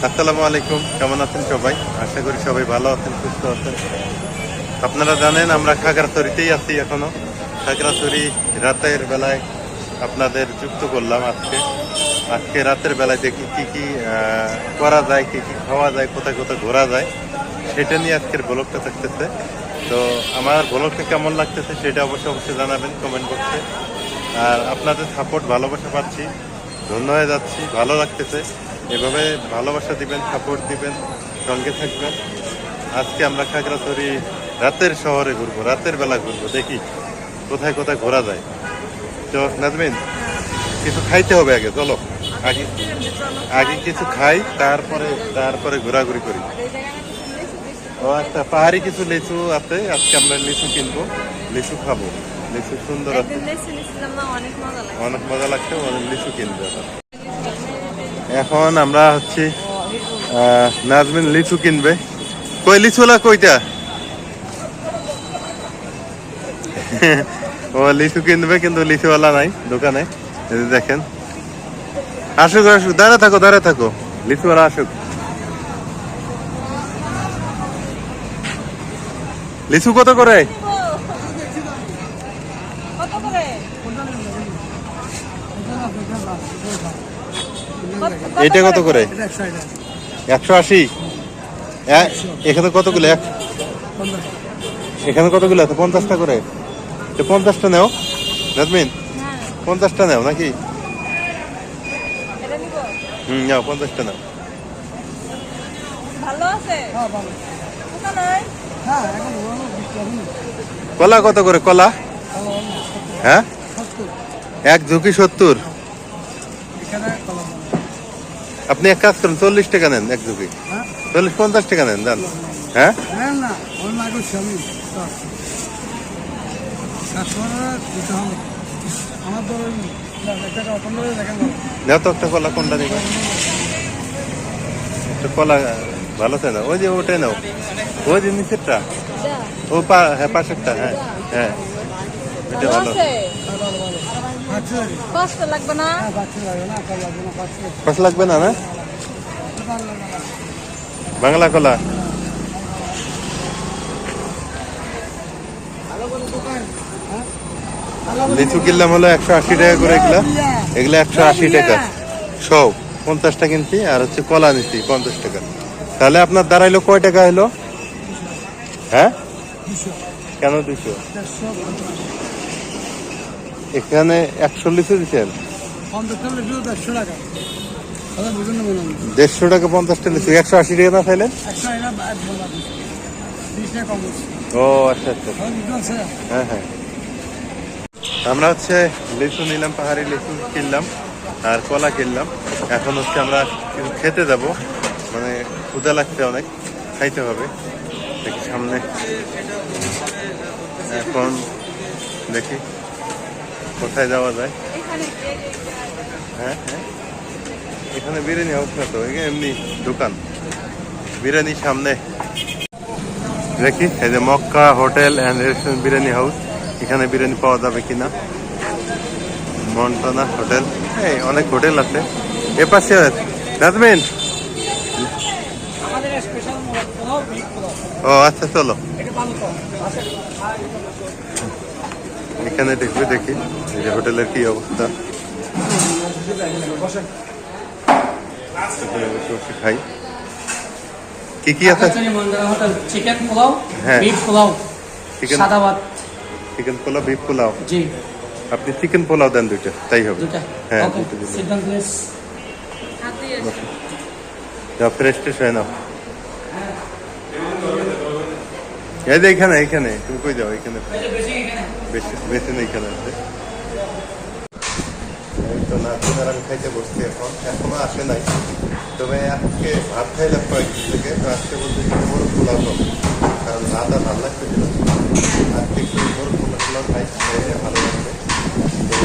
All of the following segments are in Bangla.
আসসালামু আলাইকুম, কেমন আছেন সবাই? আশা করি সবাই ভালো আছেন, সুস্থ আছেন। আপনারা জানেন আমরা খাগড়াছড়িতেই আছি এখনো। খাগড়াছড়ি রাতের বেলায় আপনাদের যুক্ত করলাম আজকে রাতের বেলায় দেখি কি কি করা যায়, কি কি খাওয়া যায়, কোথায় কোথায় ঘোরা যায়, সেটা নিয়ে আজকের ব্লগটা থাকতেছে। তো আমার ব্লগটা কেমন লাগতেছে সেটা অবশ্যই জানাবেন কমেন্ট বক্সে। আর আপনাদের সাপোর্ট, ভালোবাসা পাচ্ছি, ধন্য হয়ে যাচ্ছি, ভালো লাগতেছে। এভাবে ভালোবাসা দিবেন, সাপোর্ট দিবেন, সঙ্গে থাকবেন। আজকে আমরা খাগড়াছড়ি রাতের শহরে ঘুরবো, রাতের বেলা ঘুরবো, দেখি কোথায় কোথায় ঘোরা যায়। তো নাজমিন, কিছু খাইতে হবে আগে, চলো আগে আগে কিছু খাই, তারপরে ঘোরাঘুরি করি। ও আচ্ছা, পাহাড়ি কিছু লিচু আছে, আজকে আমরা লিচু কিনবো, লিচু খাবো। লিচু সুন্দর আছে, অনেক মজা লাগছে, অনেক লিচু কিনবো। এখন আমরা হচ্ছি নাজমিন লিচু কিনবে। কই লিচুলা কইটা? ও লিচু কিনবে, কিন্তু লিচুওয়ালা নাই দোকানে। দেখেন, আসুক আসুক, দাঁড়া থাকো, লিচুওয়ালা আসুক। লিচু কত করে? এইটা কত করে? 180। এখানে কতগুলো? এখানে কতগুলো আছে? 50টা করে। 50টা নেও নাজমিন, 50টা নেও নাকি? নাও, 50টা নাও। কলা কত করে? কলা হ্যাঁ, এক ঝুঁকি 70। আপনি এক কাজ করেন, 40 টাকা নেন এক ঝুঁকি। 50 টাকা নেন, জান। হ্যাঁ, তো একটা কলা, কোনটা নিবে? একটা কলা ভালো তাই না? ওই যে ওটাই নাও, ওই যে নিচেরটা, ও হ্যাঁ পাশেরটা, হ্যাঁ হ্যাঁ, এটা ভালো। পাঁচ লাগবে না? না, বাংলা কলা। লিচু কিনলাম হলো 180 টাকা করে। এগুলা 180 টাকা সব। 50টা কিনছি, আর হচ্ছে কলা নিচ্ছি 50 টাকা। তাহলে আপনার দাঁড়াইলো কয় টাকা হলো? হ্যাঁ, কেন 200? এখানে 100 লিচু দিচ্ছেন, 150 টাকা 50টা লিচু। 180 টাকা না চাইলেন? ও আচ্ছা আচ্ছা, হ্যাঁ হ্যাঁ। আমরা হচ্ছে লিচু নিলাম, পাহাড়ি লিচু কিনলাম আর কলা কিনলাম। এখন হচ্ছে আমরা কিছু খেতে যাব, মানে ক্ষুধা লাগছে অনেক, খাইতে হবে। দেখি সামনে, এখন দেখি কোথায় যাওয়া যায়। হ্যাঁ হ্যাঁ, এখানে বিরিয়ানি হাউস না তো, এমনি দোকান বিরিয়ানি সামনে। দেখি এই যে Mecca hotel and restaurant biryani house, এখানে বিরিয়ানি পাওয়া যাবে কিনা। মন্টানা হোটেল, এই অনেক হোটেল আছে এ পাশে। নাজমিন, ও আচ্ছা, চলো এখানে দেখবে, দেখি এই যে হোটেলের কি অবস্থা। খাই, কি কি আছে? চিকেন পোলাও, হ্যাঁ, বিফ পোলাও, সাদা ভাত। Chicken pulao, beef pulao. জি, আপনি চিকেন পোলাও দেন দুইটা, তাই হবে। হ্যাঁ, ফ্রেশ ট্রেশ হয় না। এই যে এখানে, এখানে তুমি কই যাও? এখানে বেশি নেই, এখানে আছে। এই তো নাচুদার আমি খাইতে বসছি, এখনো আসে নাই। তবে আজকে ভাত খাইলাম কয়েকদিন থেকে, তো আজকে বলতে মোরগ পোলাও পাবো, কারণ রাত আর ভালো লাগতেছিল। আজকে একটু মোরগ পোলাও খাই, ভালো লাগবে। তো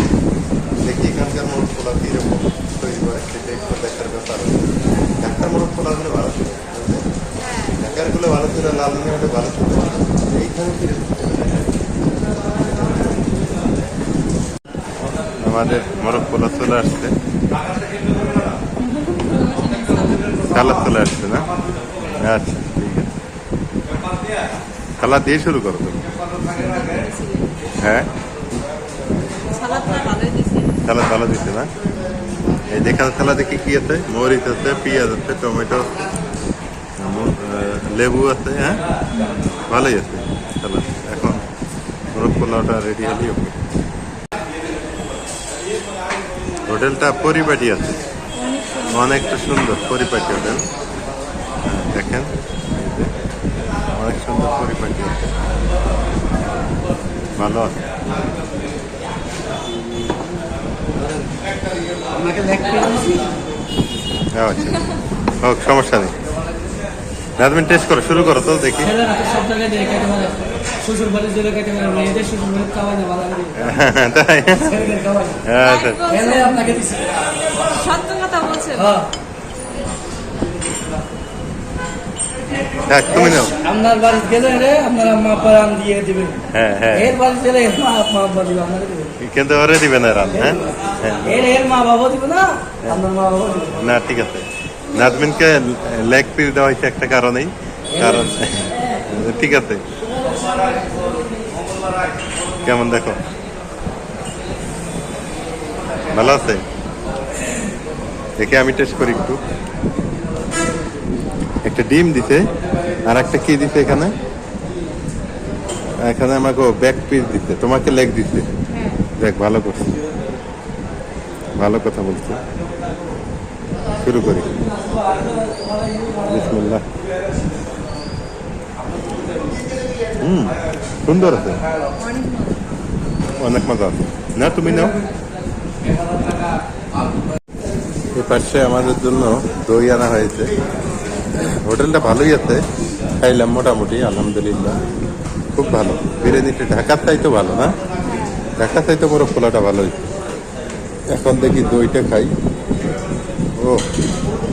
দেখি এখানকার মোরগ পোলাও কীরকম তৈরি করে, সেটা একটু দেখার ব্যাপার। ঢাকার মোরগ পোলাওগুলো ভালো ছিল, ঢাকারগুলো ভালো ছিল, লালমিয়াটা ভালো ছিল। এইখানে কিরকম আমাদের মোরগ পোলাও চলে আসছে। সালাদ চলে আসছে না? আচ্ছা ঠিক আছে, সালাদ দিয়ে শুরু করো তুমি। হ্যাঁ, সালাদটা ভালোই দিছে। সালাদ ভালো দিচ্ছে না? এই যেখানে সালাদে কি কি আছে? মরিচ আছে, পেঁয়াজ আছে, টমেটো, লেবু আছে। হ্যাঁ, ভালোই আছে সালাদ। এখন মোরগ পোলাওটা রেডি হলেই ওকে। হোটেলটা পরিপাটি আছে, অনেকটা সুন্দর পরিপাটি হোটেল। দেখেন এই যে, অনেক সুন্দর পরিপাটি আছে, ভালো আছে। আপনাকে লেগ পিস দিছি। আচ্ছা, হোক, সমস্যা নেই। নাজমিন টেস্ট করো, শুরু করো তো দেখি। ছেলেরা তো সব জায়গায় দিয়ে খেতে পারে। শ্বশুর বাড়ির জেলে খেতে পারে, মেয়েদের শ্বশুর বাড়ির খাওয়াই না ভালো করে। তাই? ছেলেদের খাওয়াই না। আচ্ছা, এলে আপনাকে দিছি। সত্য কথা বলছে। হ্যাঁ। থাক, তুমি নাও। আপনার বাড়ি গেলে রে আপনার আম্মা আব্বা রান দিয়ে দিবেন। হ্যাঁ হ্যাঁ, এর বাড়ি গেলে এর মা আব্বা দিবে আপনাকে দিবেন। কিন্তু ওরে দিবে না রান। হ্যাঁ হ্যাঁ, এর মা বাবা দিবে না, আপনার মা বাবা দিবে। না ঠিক আছে। নাজমিনকে লেগ পিস দেওয়া হয়েছে একটা কারণেই, কারণ ঠিক আছে। কেমন দেখো, ভালো আছে? দেখে আমি টেস্ট করি একটু। একটা ডিম দিছে, আর একটা কি দিছে এখানে? এখানে আমাকে ব্যাক পিস দিছে, তোমাকে লেগ দিছে। দেখ, ভালো করছে, ভালো কথা বলছে। শুরু করি। বিসমিল্লাহ। সুন্দর আছে, অনেক মজা আছে। না, তুমি নাও। এই পাশে আমাদের জন্য দই আনা হয়েছে। হোটেলটা ভালোই আছে, খাইলাম মোটামুটি, আলহামদুলিল্লাহ খুব ভালো। বিরিয়ানিটা ঢাকার চাইতে ভালো না? ঢাকার চাইতে মোরগ পোলাওটা ভালো হয়েছে। এখন দেখি দইটা খাই। ও,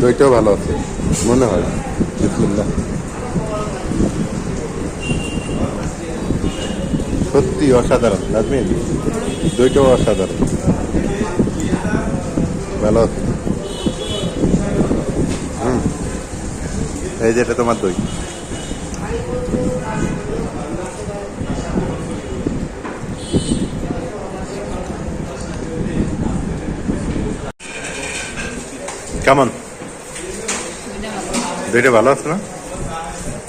দইটাও ভালো আছে মনে হয়। বিসমিল্লাহ। সত্যি অসাধারণ নাজমিন, দইটাও অসাধারণ, ভালো আছে। এই যেটা তোমার দই। কেমন? দইটা ভালো আছে না?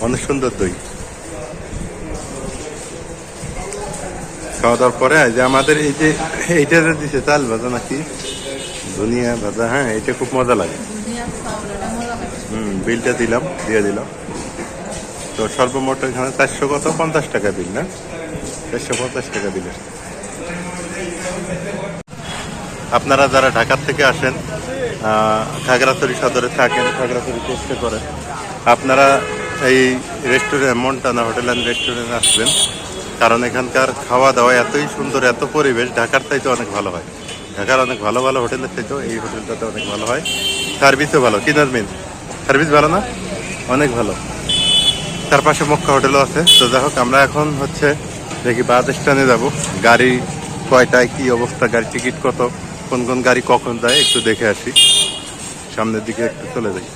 অনেক সুন্দর দই। খাওয়া দাওয়ার পরে যে আমাদের এই যে এইটা দিছে চাল ভাজা নাকি ধনিয়া ভাজা, হ্যাঁ এটা খুব মজা লাগে। বিলটা দিলাম, দিয়ে দিলাম। তো সর্বমোট এখানে 450 টাকা বিল, না 450 টাকা বিল। আপনারা যারা ঢাকার থেকে আসেন, খাগড়াছড়ি সদরে থাকেন, খাগড়াছড়ি চেষ্টা করেন, আপনারা এই রেস্টুরেন্ট মন্টানা হোটেল অ্যান্ড রেস্টুরেন্টে আসবেন। কারণ এখানকার খাওয়া দাওয়া এতই সুন্দর, এত পরিবেশ ঢাকার চাইতে অনেক ভালো হয়। ঢাকার অনেক ভালো ভালো হোটেলের চাইতেও এই হোটেলটাতে অনেক ভালো হয়। সার্ভিসও ভালো। কি নাজমিন, সার্ভিস ভালো না? অনেক ভালো। তার পাশে মক্কা হোটেলও আছে। তো যাই হোক, আমরা এখন হচ্ছে দেখি বাস স্ট্যান্ডে যাবো। গাড়ি কয়টায়, কি অবস্থা, গাড়ি টিকিট কত, কোন কোন গাড়ি কখন যায় একটু দেখে আসি। সামনের দিকে একটু চলে যাই।